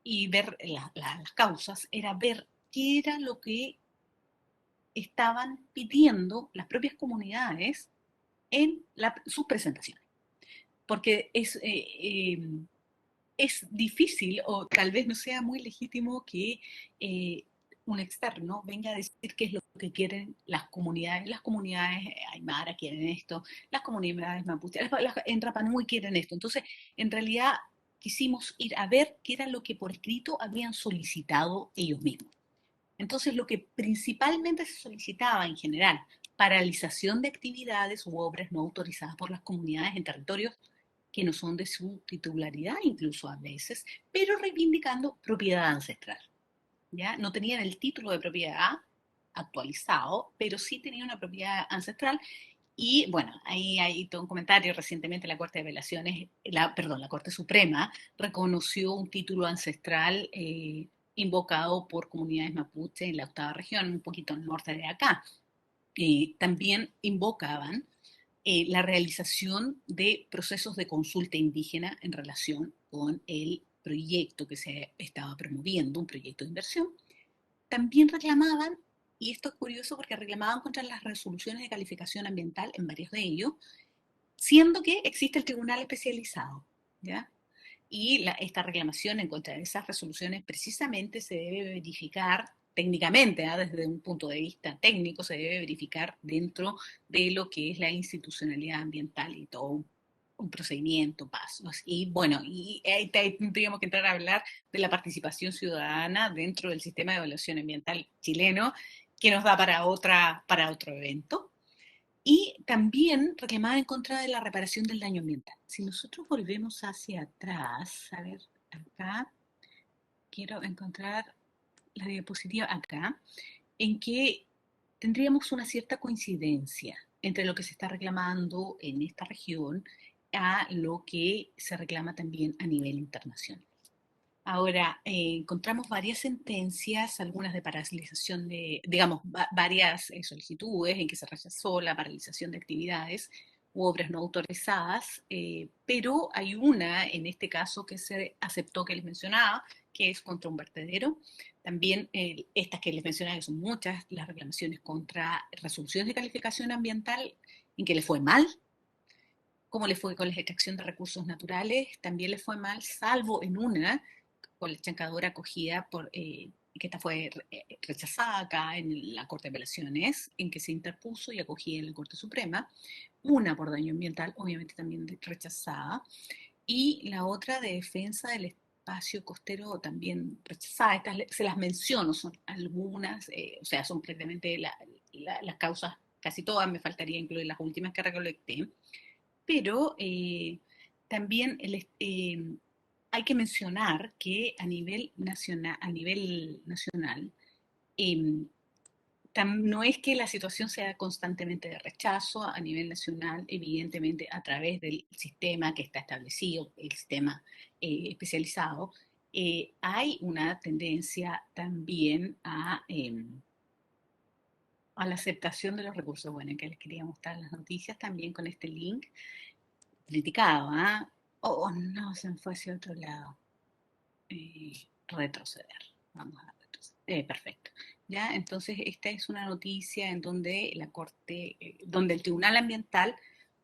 y ver las causas? Era ver qué era lo que estaban pidiendo las propias comunidades en sus presentaciones. Porque es difícil o tal vez no sea muy legítimo que eh, un externo venga a decir qué es lo que quieren las comunidades. Las comunidades aymara quieren esto, las comunidades mapuche, en Rapa Nui quieren esto. Entonces, en realidad quisimos ir a ver qué era lo que por escrito habían solicitado ellos mismos. Entonces, lo que principalmente se solicitaba en general, paralización de actividades u obras no autorizadas por las comunidades en territorios que no son de su titularidad, incluso a veces, pero reivindicando propiedad ancestral. ¿Ya? No tenían el título de propiedad actualizado, pero sí tenían una propiedad ancestral. Y bueno, ahí hay todo un comentario. Recientemente la Corte de Apelaciones, la Corte Suprema reconoció un título ancestral invocado por comunidades mapuche en la octava región, un poquito al norte de acá. También invocaban la realización de procesos de consulta indígena en relación con el proyecto que se estaba promoviendo, un proyecto de inversión. También reclamaban, y esto es curioso porque reclamaban contra las resoluciones de calificación ambiental en varios de ellos, siendo que existe el tribunal especializado, ¿ya? Y esta reclamación en contra de esas resoluciones precisamente se debe verificar técnicamente, ¿eh? Desde un punto de vista técnico, se debe verificar dentro de lo que es la institucionalidad ambiental y todo un procedimiento, pasos. Y bueno, y ahí tendríamos que entrar a hablar de la participación ciudadana dentro del sistema de evaluación ambiental chileno, que nos da para otro evento. Y también reclamaba en contra de la reparación del daño ambiental. Si nosotros volvemos hacia atrás, a ver, acá, quiero encontrar la diapositiva acá, en que tendríamos una cierta coincidencia entre lo que se está reclamando en esta región a lo que se reclama también a nivel internacional. Ahora, encontramos varias sentencias, algunas de paralización de, digamos, varias solicitudes en que se rechazó la paralización de actividades u obras no autorizadas, pero hay una en este caso que se aceptó que les mencionaba, que es contra un vertedero. También estas que les mencionaba, que son muchas, las reclamaciones contra resoluciones de calificación ambiental en que le fue mal, como le fue con la extracción de recursos naturales, también le fue mal, salvo en una con la chancadora acogida por, que esta fue rechazada acá en la Corte de Apelaciones, en que se interpuso y acogida en la Corte Suprema, una por daño ambiental, obviamente también rechazada, y la otra de defensa del espacio costero también rechazada. Estas se las menciono, son algunas, o sea, son prácticamente las causas, casi todas, me faltaría incluir las últimas que recolecté, pero también hay que mencionar que a nivel nacional em, no es que la situación sea constantemente de rechazo a nivel nacional, evidentemente a través del sistema que está establecido, el sistema especializado, hay una tendencia también a la aceptación de los recursos. Bueno, que les quería mostrar las noticias también con este link criticado, ¿ah? Oh, no, se me fue hacia otro lado. Retroceder. Vamos a retroceder. Perfecto. ¿Ya? Entonces, esta es una noticia en donde la Corte, donde el Tribunal Ambiental,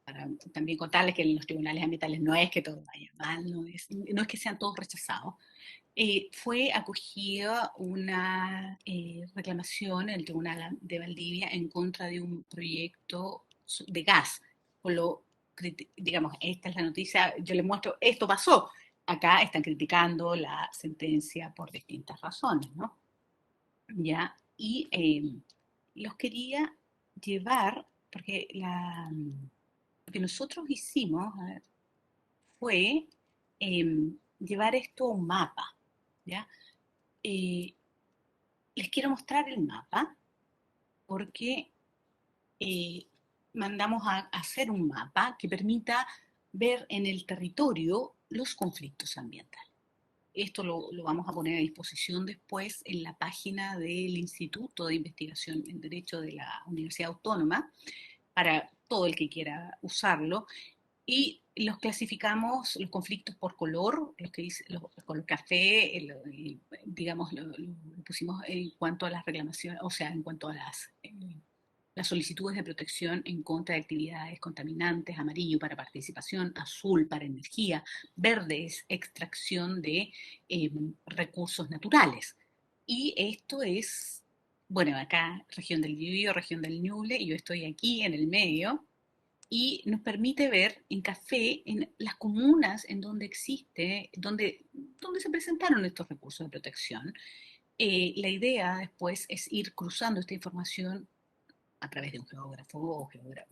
para también contarles que en los tribunales ambientales no es que todo vaya mal, no es que sean todos rechazados, fue acogida una reclamación en el Tribunal de Valdivia en contra de un proyecto de gas. Por lo, digamos, esta es la noticia, yo les muestro, esto pasó. Acá están criticando la sentencia por distintas razones, ¿no? ¿Ya? Y los quería llevar, porque lo que nosotros hicimos, a ver, fue llevar esto a un mapa, ¿ya? Eh, Les quiero mostrar el mapa porque eh, mandamos a hacer un mapa que permita ver en el territorio los conflictos ambientales. Esto lo vamos a poner a disposición después en la página del Instituto de Investigación en Derecho de la Universidad Autónoma para todo el que quiera usarlo. Y los clasificamos, los conflictos por color, los que dice, los color café, digamos, lo pusimos en cuanto a las reclamaciones, o sea, en cuanto a las solicitudes de protección en contra de actividades contaminantes, amarillo para participación, azul para energía, verde es extracción de recursos naturales. Y esto es, bueno, acá región del Biobío, región del Ñuble, y yo estoy aquí en el medio, y nos permite ver en café, en las comunas en donde existe, donde se presentaron estos recursos de protección. La idea después es ir cruzando esta información a través de un geógrafo o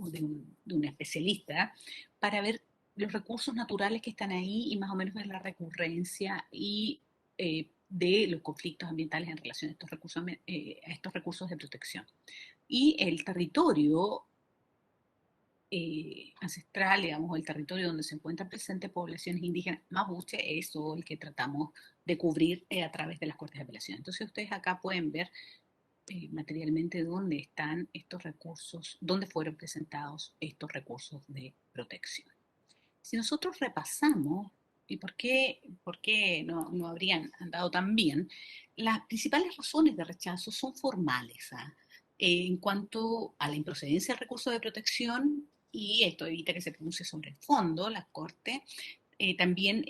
de un especialista para ver los recursos naturales que están ahí y más o menos ver la recurrencia y de los conflictos ambientales en relación a estos recursos de protección. Y el territorio ancestral, digamos, el territorio donde se encuentran presentes poblaciones indígenas mapuche es todo el que tratamos de cubrir a través de las Cortes de Apelación. Entonces ustedes acá pueden ver materialmente dónde están estos recursos, dónde fueron presentados estos recursos de protección. Si nosotros repasamos, ¿y por qué no habrían andado tan bien? Las principales razones de rechazo son formales, ¿ah? En cuanto a la improcedencia del recurso de protección, y esto evita que se pronuncie sobre el fondo, la Corte, también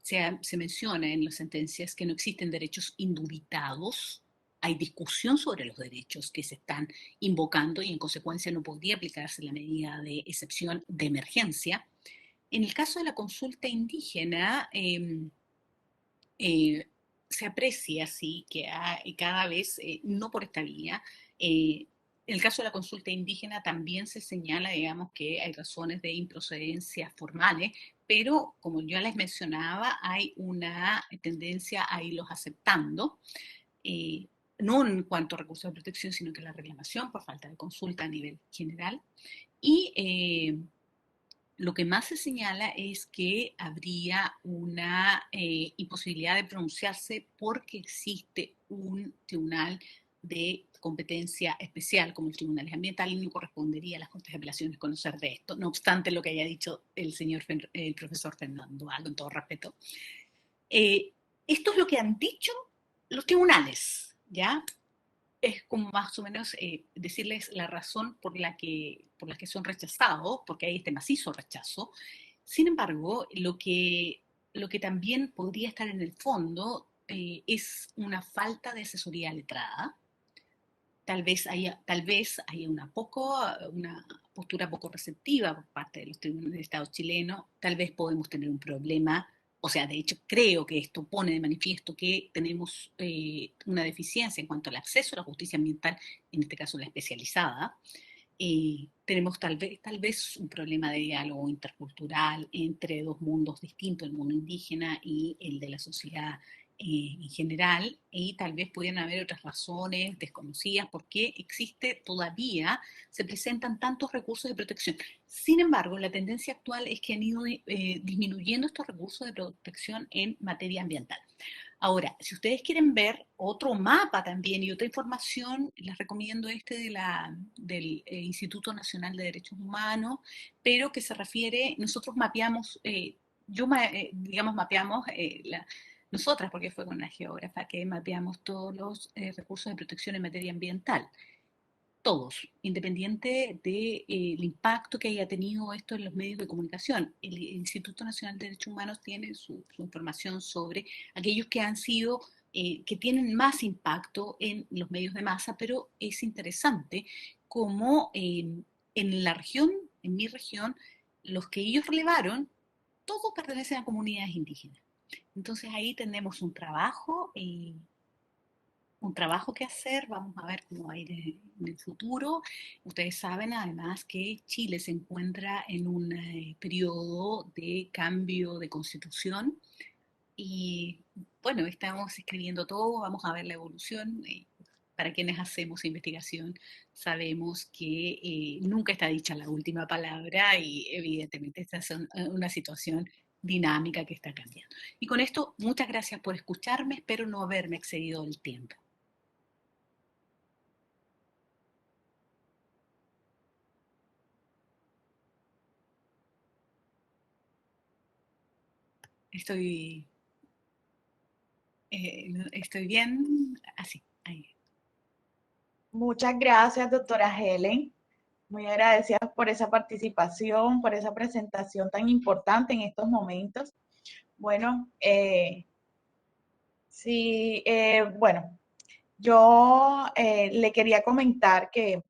se menciona en las sentencias que no existen derechos indubitados, hay discusión sobre los derechos que se están invocando y en consecuencia no podría aplicarse la medida de excepción de emergencia. En el caso de la consulta indígena, eh, se aprecia, sí, que hay cada vez, no por esta vía, en el caso de la consulta indígena también se señala, digamos, que hay razones de improcedencia formales, pero como ya les mencionaba, hay una tendencia a irlos aceptando, eh, no en cuanto a recursos de protección, sino que la reclamación por falta de consulta a nivel general. Y lo que más se señala es que habría una imposibilidad de pronunciarse porque existe un tribunal de competencia especial como el Tribunal Ambiental y no correspondería a las Cortes de Apelaciones conocer de esto, no obstante lo que haya dicho el profesor Fernando, con todo respeto. Eh, Esto es lo que han dicho los tribunales, ¿ya? Es como más o menos decirles la razón por la que son rechazados, porque hay este macizo rechazo. Sin embargo, lo que también podría estar en el fondo es una falta de asesoría letrada, tal vez haya una postura poco receptiva por parte de los tribunales del Estado chileno, tal vez podemos tener un problema, o sea, de hecho creo que esto pone de manifiesto que tenemos una deficiencia en cuanto al acceso a la justicia ambiental, en este caso la especializada. Tenemos tal vez un problema de diálogo intercultural entre dos mundos distintos, el mundo indígena y el de la sociedad en general, y tal vez pudieran haber otras razones desconocidas por qué existe todavía, se presentan tantos recursos de protección. Sin embargo, la tendencia actual es que han ido disminuyendo estos recursos de protección en materia ambiental. Ahora, si ustedes quieren ver otro mapa también y otra información, les recomiendo este del Instituto Nacional de Derechos Humanos, pero que se refiere, nosotros mapeamos, digamos, mapeamos nosotras, porque fue con una geógrafa, que mapeamos todos los recursos de protección en materia ambiental, todos, independiente del impacto que haya tenido esto en los medios de comunicación. El Instituto Nacional de Derechos Humanos tiene su información sobre aquellos que han sido, que tienen más impacto en los medios de masa, pero es interesante cómo en la región, en mi región, los que ellos relevaron, todos pertenecen a comunidades indígenas. Entonces ahí tenemos un trabajo que hacer, vamos a ver cómo va a ir en el futuro. Ustedes saben además que Chile se encuentra en un periodo de cambio de constitución y bueno, estamos escribiendo todo, vamos a ver la evolución. Para quienes hacemos investigación sabemos que nunca está dicha la última palabra y evidentemente esta es una situación dinámica que está cambiando. Y con esto, muchas gracias por escucharme, espero no haberme excedido el tiempo. Estoy, estoy bien, así, ahí. Muchas gracias, doctora Helen. Muy agradecida por esa participación, por esa presentación tan importante en estos momentos. Bueno, sí, bueno, yo le quería comentar que,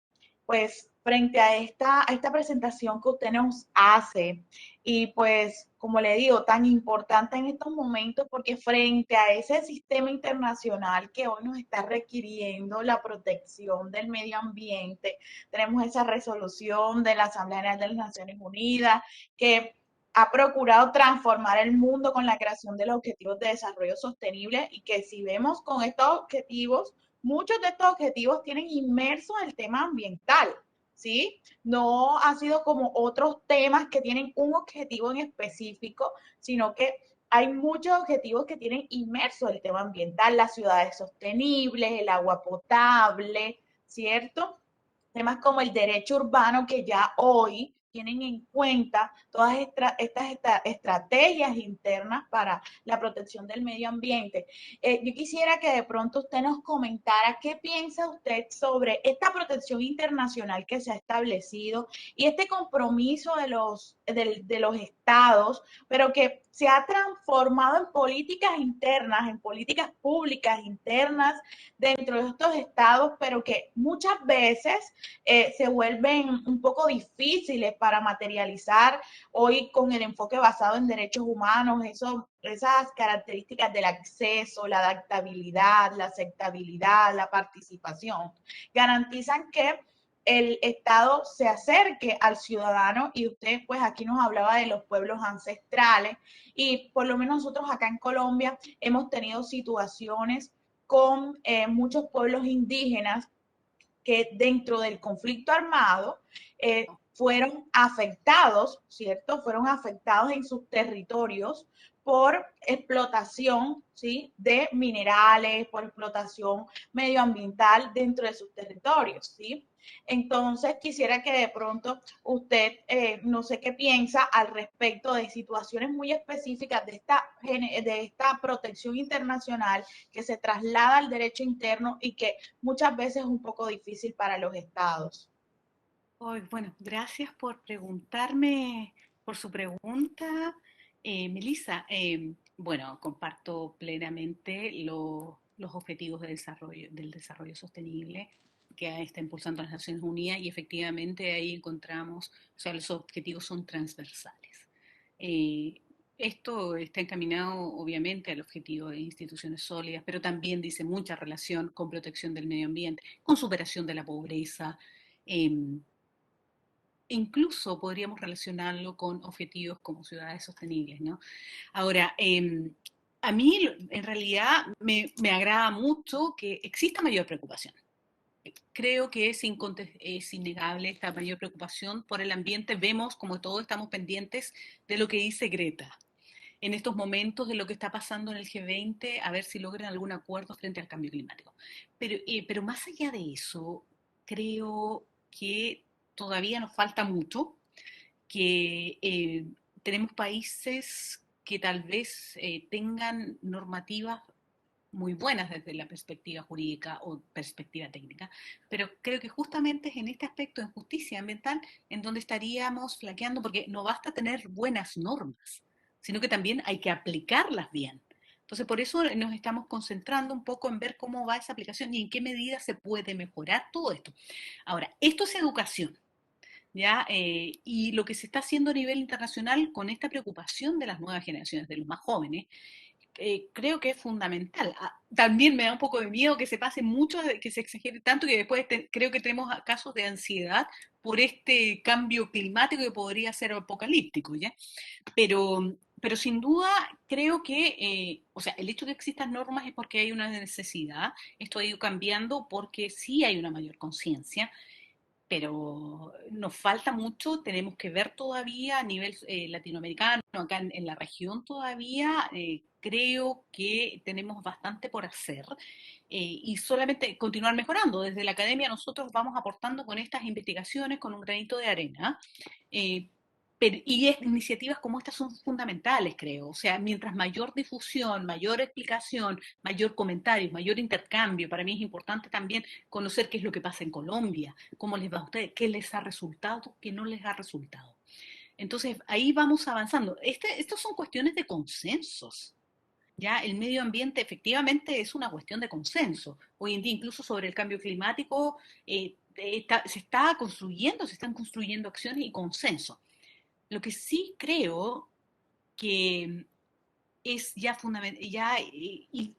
pues, frente a esta presentación que usted nos hace, y pues, como le digo, tan importante en estos momentos, porque frente a ese sistema internacional que hoy nos está requiriendo la protección del medio ambiente, tenemos esa resolución de la Asamblea General de las Naciones Unidas que ha procurado transformar el mundo con la creación de los objetivos de desarrollo sostenible y que si vemos con estos objetivos, muchos de estos objetivos tienen inmerso el tema ambiental, ¿sí? No ha sido como otros temas que tienen un objetivo en específico, sino que hay muchos objetivos que tienen inmerso el tema ambiental, las ciudades sostenibles, el agua potable, ¿cierto? Temas como el derecho urbano que ya hoy tienen en cuenta todas estas estrategias internas para la protección del medio ambiente. Yo quisiera que de pronto usted nos comentara qué piensa usted sobre esta protección internacional que se ha establecido y este compromiso de los estados, pero que se ha transformado en políticas internas, en políticas públicas internas dentro de estos estados, pero que muchas veces se vuelven un poco difíciles para materializar hoy con el enfoque basado en derechos humanos, esas características del acceso, la adaptabilidad, la aceptabilidad, la participación, garantizan que el Estado se acerque al ciudadano y usted pues aquí nos hablaba de los pueblos ancestrales y por lo menos nosotros acá en Colombia hemos tenido situaciones con muchos pueblos indígenas que dentro del conflicto armado fueron afectados, ¿cierto? Fueron afectados en sus territorios por explotación, ¿sí? De minerales, por explotación medioambiental dentro de sus territorios, ¿sí? Entonces, quisiera que de pronto usted, no sé qué piensa al respecto de situaciones muy específicas de esta protección internacional que se traslada al derecho interno y que muchas veces es un poco difícil para los estados. Bueno, gracias por preguntarme, por su pregunta, Melissa. Bueno, comparto plenamente los objetivos de desarrollo, del desarrollo sostenible. que está impulsando las Naciones Unidas y efectivamente ahí encontramos, o sea, los objetivos son transversales. Eh, Esto está encaminado obviamente al objetivo de instituciones sólidas, pero también dice mucha relación con protección del medio ambiente, con superación de la pobreza. eh, Incluso podríamos relacionarlo con objetivos como ciudades sostenibles, ¿no? Ahora, a mí en realidad me agrada mucho que exista mayor preocupación. Creo que es innegable esta mayor preocupación por el ambiente. Vemos como todos estamos pendientes de lo que dice Greta en estos momentos, de lo que está pasando en el G20, a ver si logran algún acuerdo frente al cambio climático. Pero más allá de eso, creo que todavía nos falta mucho, que tenemos países que tal vez tengan normativas muy buenas desde la perspectiva jurídica o perspectiva técnica, pero creo que justamente es en este aspecto de justicia ambiental en donde estaríamos flaqueando, porque no basta tener buenas normas, sino que también hay que aplicarlas bien. Entonces, por eso nos estamos concentrando un poco en ver cómo va esa aplicación y en qué medida se puede mejorar todo esto. Ahora, esto es educación. ¿Ya? Y lo que se está haciendo a nivel internacional con esta preocupación de las nuevas generaciones, de los más jóvenes, creo que es fundamental. También me da un poco de miedo que se pase mucho, que se exagere tanto, que después creo que tenemos casos de ansiedad por este cambio climático que podría ser apocalíptico, ¿ya? Pero sin duda creo que, o sea, el hecho de que existan normas es porque hay una necesidad. Esto ha ido cambiando porque sí hay una mayor conciencia, pero nos falta mucho, tenemos que ver todavía a nivel latinoamericano, acá en la región todavía, creo que tenemos bastante por hacer y solamente continuar mejorando. Desde la academia nosotros vamos aportando con estas investigaciones con un granito de arena. eh, Iniciativas como estas son fundamentales, creo. O sea, mientras mayor difusión, mayor explicación, mayor comentario, mayor intercambio, para mí es importante también conocer qué es lo que pasa en Colombia, cómo les va a ustedes, qué les ha resultado, qué no les ha resultado. Entonces, ahí vamos avanzando. Estas son cuestiones de consensos. Ya el medio ambiente efectivamente es una cuestión de consenso. Hoy en día, incluso sobre el cambio climático, se están construyendo acciones y consenso. Lo que sí creo que es ya fundamental,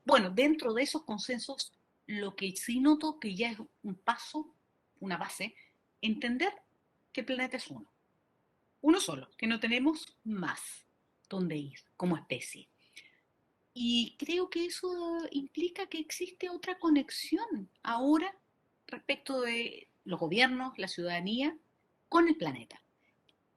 bueno, dentro de esos consensos, lo que sí noto que ya es un paso, una base, entender que el planeta es uno solo, que no tenemos más donde ir como especie. Y creo que eso implica que existe otra conexión ahora respecto de los gobiernos, la ciudadanía, con el planeta.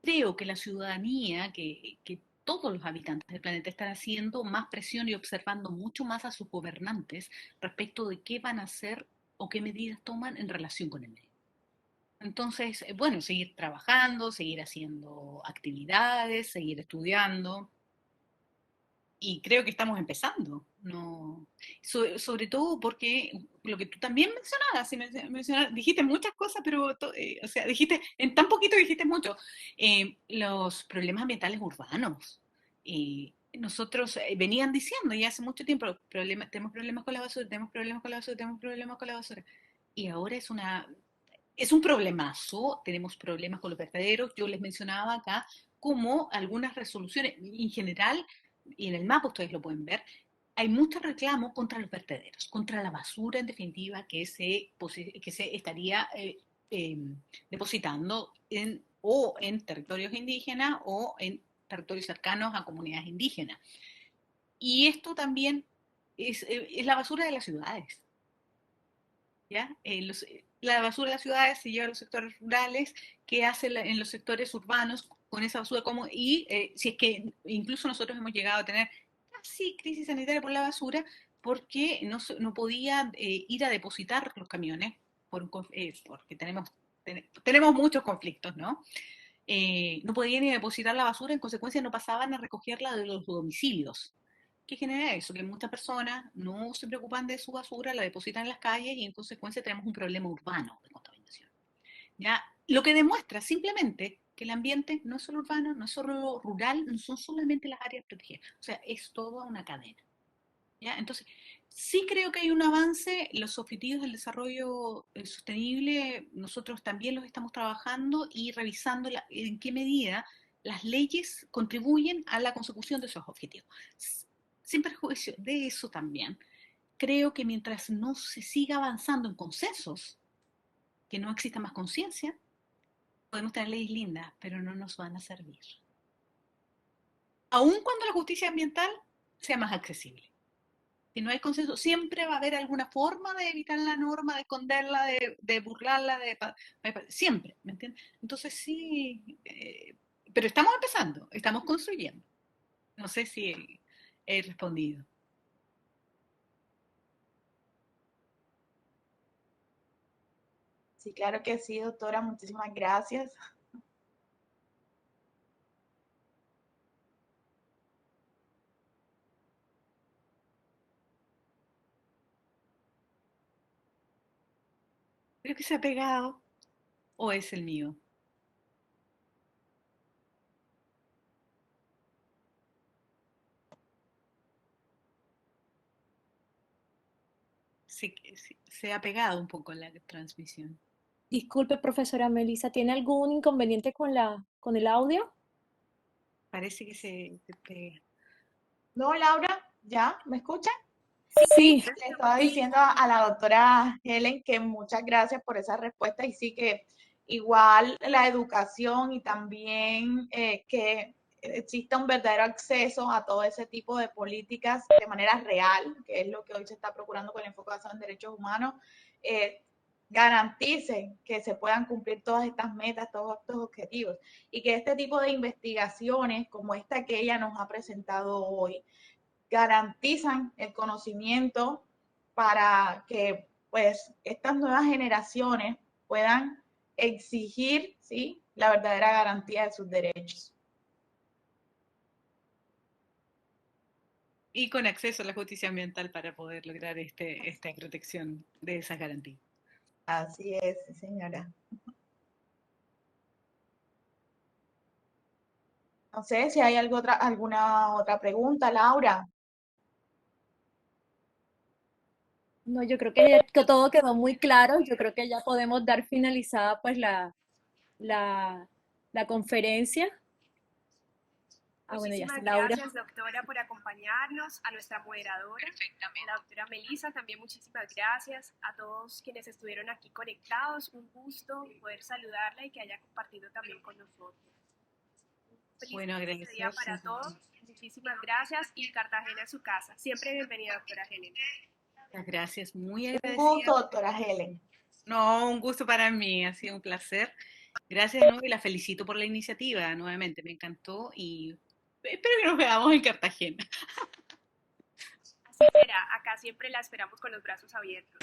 Creo que la ciudadanía, que todos los habitantes del planeta están haciendo más presión y observando mucho más a sus gobernantes respecto de qué van a hacer o qué medidas toman en relación con el medio. Entonces, bueno, seguir trabajando, seguir haciendo actividades, seguir estudiando, y creo que estamos empezando, no, sobre todo porque lo que tú también mencionabas, dijiste muchas cosas, pero, o sea, dijiste, en tan poquito dijiste mucho, los problemas ambientales urbanos. Nosotros venían diciendo ya hace mucho tiempo, tenemos problemas con la basura, tenemos problemas con la basura, tenemos problemas con la basura. Y ahora es un problemazo, tenemos problemas con los vertederos, yo les mencionaba acá como algunas resoluciones, en general, y en el mapa ustedes lo pueden ver, hay muchos reclamos contra los vertederos, contra la basura en definitiva que se estaría eh, depositando o en territorios indígenas o en territorios cercanos a comunidades indígenas. Y esto también es la basura de las ciudades. ¿Ya? La basura de las ciudades se lleva a los sectores rurales, ¿qué hace en los sectores urbanos con esa basura? Y si es que incluso nosotros hemos llegado a tener casi crisis sanitaria por la basura, porque no podían ir a depositar los camiones, porque tenemos muchos conflictos, ¿no? No podían ir a depositar la basura, en consecuencia no pasaban a recogerla de los domicilios. ¿Qué genera eso? Que muchas personas no se preocupan de su basura, la depositan en las calles y en consecuencia tenemos un problema urbano de contaminación. ¿Ya? Lo que demuestra simplemente que el ambiente no es solo urbano, no es solo rural, no son solamente las áreas protegidas, o sea, es toda una cadena. ¿Ya? Entonces, Sí creo que hay un avance. Los objetivos del desarrollo sostenible, nosotros también los estamos trabajando y revisando en qué medida las leyes contribuyen a la consecución de esos objetivos. Sin perjuicio de eso también, creo que mientras no se siga avanzando en consensos, que no exista más conciencia, podemos tener leyes lindas, pero no nos van a servir. Aun cuando la justicia ambiental sea más accesible. Si no hay consenso, siempre va a haber alguna forma de evitar la norma, de esconderla, de burlarla, siempre, ¿me entiendes? Entonces sí, pero estamos empezando, estamos construyendo. No sé si he respondido. Sí, claro que sí, doctora, muchísimas gracias. Creo que se ha pegado o es el mío. Sí, sí, se ha pegado un poco la transmisión. Disculpe, profesora Melissa, ¿tiene algún inconveniente con con el audio? Parece que se pega. No, Laura, ¿ya? ¿Me escuchan? Sí, Le estaba diciendo a la doctora Helen que muchas gracias por esa respuesta y sí que igual la educación y también que exista un verdadero acceso a todo ese tipo de políticas de manera real, que es lo que hoy se está procurando con el enfoque basado en derechos humanos, eh, garanticen que se puedan cumplir todas estas metas, todos estos objetivos y que este tipo de investigaciones como esta que ella nos ha presentado hoy garantizan el conocimiento para que pues estas nuevas generaciones puedan exigir, ¿sí?, la verdadera garantía de sus derechos. Y con acceso a la justicia ambiental para poder lograr esta protección de esas garantías. Así es, señora. No sé si hay alguna otra pregunta, Laura. no, yo creo que, que todo quedó muy claro. Yo creo que ya podemos dar finalizada pues la, la conferencia. Ah, bueno, ya está Muchísimas Laura. gracias, doctora, por acompañarnos, a nuestra moderadora, la doctora Melissa, también muchísimas gracias a todos quienes estuvieron aquí conectados. Un gusto poder saludarla y que haya compartido también con nosotros. Feliz Bueno, día para todos. Muchísimas gracias y Cartagena es su casa. Siempre bienvenida, doctora Helen. muchas gracias, muy Un agradecida. gusto, doctora Helen. No, un gusto para mí, ha sido un placer. Gracias de nuevo y la felicito por la iniciativa nuevamente, me encantó y espero que nos veamos en Cartagena. Así será, acá siempre la esperamos con los brazos abiertos.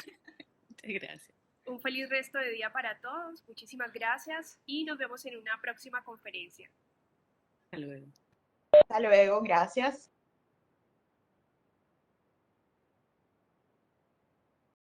Muchas gracias. Un feliz resto de día para todos, muchísimas gracias y nos vemos en una próxima conferencia. Hasta luego. Hasta luego, gracias.